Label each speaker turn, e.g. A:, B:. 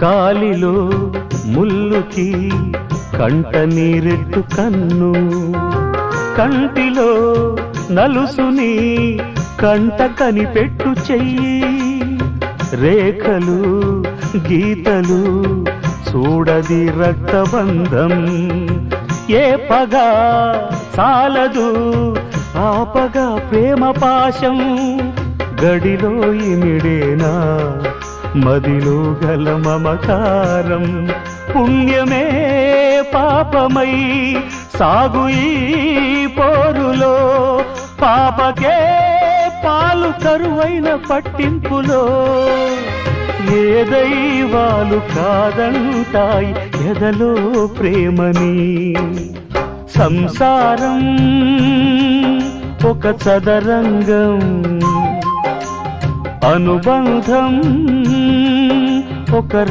A: కాలిలో ముల్లుకి కంట నీరెట్టు కన్ను, కంటిలో నలుసుని కంట కనిపెట్టు చెయ్యి, రేఖలు గీతలు చూడది రక్తబంధం, ఏ పగా చాలదు ఆపగా ప్రేమ పాశం, గడిలో ఇమిడేనా మదిలో గల మమకారం, పుణ్యమే పాపమై సాగు ఈ పోరులో, పాపకే పాలు కరువైన పట్టింపులో, ఏ దైవాలు కాదంటాయి ఎదలో ప్రేమని, సంసారం ఒక చదరంగం, అనుబంధం ఒక